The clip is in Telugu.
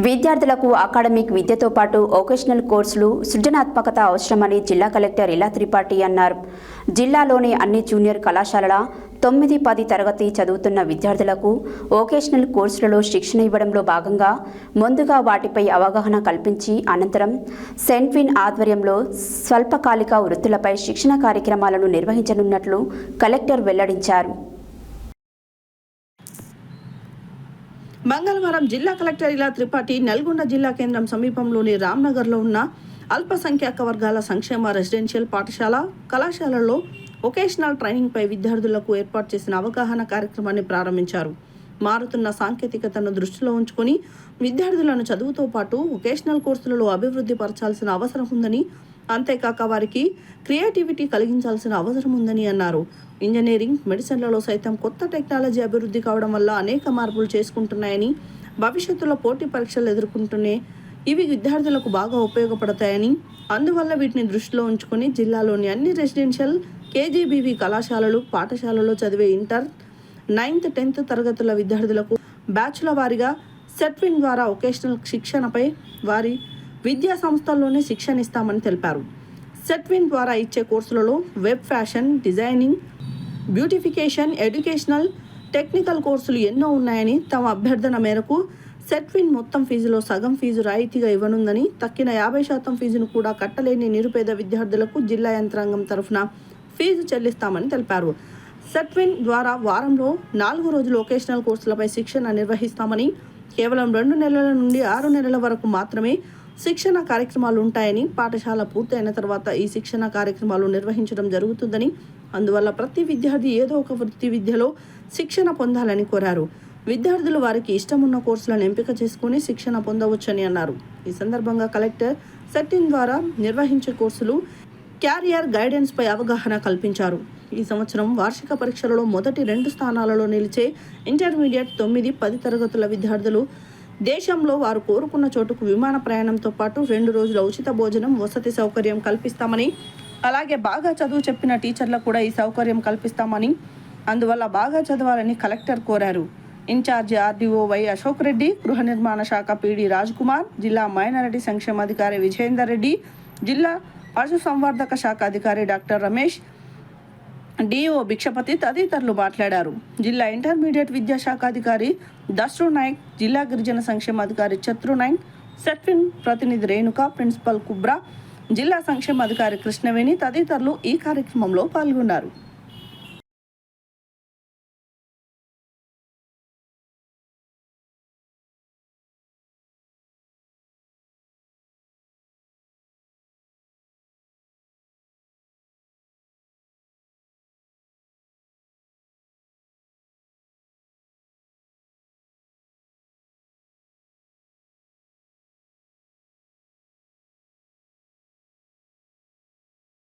విద్యార్థులకు అకాడమిక్ విద్యతో పాటు వొకేషనల్ కోర్సులు సృజనాత్మకత అవసరమని జిల్లా కలెక్టర్ ఇలా త్రిపాఠి అన్నారు. జిల్లాలోని అన్ని జూనియర్ కళాశాలల 9-10 తరగతి చదువుతున్న విద్యార్థులకు వొకేషనల్ కోర్సులలో శిక్షణ ఇవ్వడంలో భాగంగా ముందుగా వాటిపై అవగాహన కల్పించి అనంతరం సెంట్విన్ ఆధ్వర్యంలో స్వల్పకాలిక వృత్తులపై శిక్షణ కార్యక్రమాలను నిర్వహించనున్నట్లు కలెక్టర్ వెల్లడించారు. మంగళవారం జిల్లా కలెక్టర్ ఇలా త్రిపాఠి నల్గొండ జిల్లా కేంద్రం సమీపంలోని రామ్నగర్లో ఉన్న అల్పసంఖ్యాక వర్గాల సంక్షేమ రెసిడెన్షియల్ పాఠశాల కళాశాలల్లో వొకేషనల్ ట్రైనింగ్పై విద్యార్థులకు ఏర్పాటు చేసిన అవగాహన కార్యక్రమాన్ని ప్రారంభించారు. మారుతున్న సాంకేతికతను దృష్టిలో ఉంచుకొని విద్యార్థులను చదువుతో పాటు వొకేషనల్ కోర్సులలో అభివృద్ధి పరచాల్సిన అవసరం ఉందని, అంతేకాక వారికి క్రియేటివిటీ కలిగించాల్సిన అవసరం ఉందని అన్నారు. ఇంజనీరింగ్, మెడిసిన్లలో సైతం కొత్త టెక్నాలజీ అభివృద్ధి కావడం వల్ల అనేక మార్పులు చేసుకుంటున్నాయని, భవిష్యత్తులో పోటీ పరీక్షలు ఎదుర్కొంటూనే ఇవి విద్యార్థులకు బాగా ఉపయోగపడతాయని, అందువల్ల వీటిని దృష్టిలో ఉంచుకొని జిల్లాలోని అన్ని రెసిడెన్షియల్ కేజీబీవీ కళాశాలలు, పాఠశాలలో చదివే ఇంటర్, 9th, 10th తరగతుల విద్యార్థులకు బ్యాచ్ల వారీగా సెట్విన్ ద్వారా వొకేషనల్ శిక్షణపై వారి విద్యా సంస్థల్లోనే శిక్షణ ఇస్తామని తెలిపారు. సెట్విన్ ద్వారా ఇచ్చే కోర్సులలో web fashion designing, beautification, educational, technical కోర్సులు ఎన్నో ఉన్నాయని, తమ అభ్యర్థన మేరకు సెట్విన్ మొత్తం ఫీజులో సగం ఫీజు రాయితీగా ఇవ్వనుందని, తక్కిన 50% ఫీజును కూడా కట్టలేని నిరుపేద విద్యార్థులకు జిల్లా యంత్రాంగం తరఫున ఫీజు చెల్లిస్తామని తెలిపారు. సెట్విన్ ద్వారా వారంలో 4 రోజులు వొకేషనల్ కోర్సులపై శిక్షణ నిర్వహిస్తామని, కేవలం 2 నెలల నుండి 6 నెలల వరకు మాత్రమే శిక్షణ కార్యక్రమాలు ఉంటాయని, పాఠశాల పూర్తయిన తర్వాత ఈ శిక్షణ కార్యక్రమాలు నిర్వహించడం జరుగుతుందని, అందువల్ల ప్రతి విద్యార్థి ఏదో ఒక వృత్తి విద్యలో శిక్షణ పొందాలని కోరారు. విద్యార్థులు వారికి ఇష్టమున్న కోర్సులను ఎంపిక చేసుకుని శిక్షణ పొందవచ్చని అన్నారు. ఈ సందర్భంగా కలెక్టర్ సెట్విన్ ద్వారా నిర్వహించే కోర్సులు, క్యారియర్ గైడెన్స్ పై అవగాహన కల్పించారు. ఈ సంవత్సరం వార్షిక పరీక్షలలో మొదటి 2 స్థానాలలో నిలిచే ఇంటర్మీడియట్ 9-10 తరగతుల విద్యార్థులు దేశంలో వారు కోరుకున్న చోటుకు విమాన ప్రయాణంతో పాటు 2 రోజుల ఉచిత భోజనం, వసతి సౌకర్యం కల్పిస్తామని, అలాగే బాగా చదువు చెప్పిన టీచర్లకు కూడా ఈ సౌకర్యం కల్పిస్తామని, అందువల్ల బాగా చదవాలని కలెక్టర్ కోరారు. Incharge RDO Y Ashok Reddy, గృహ నిర్మాణ శాఖ పీడీ రాజ్ కుమార్, జిల్లా మైనారిటీ సంక్షేమాధికారి విజయేందర్ రెడ్డి, జిల్లా పశు సంవర్ధక శాఖ అధికారి డాక్టర్ రమేష్, డిఓ భిక్షపతి తదితరులు మాట్లాడారు. జిల్లా ఇంటర్మీడియట్ విద్యాశాఖ అధికారి దస్రు నాయక్, జిల్లా గిరిజన సంక్షేమాధికారి చత్రు నాయక్, సెట్విన్ ప్రతినిధి రేణుక, ప్రిన్సిపల్ కుబ్రా, జిల్లా సంక్షేమాధికారి కృష్ణవేణి తదితరులు ఈ కార్యక్రమంలో పాల్గొన్నారు.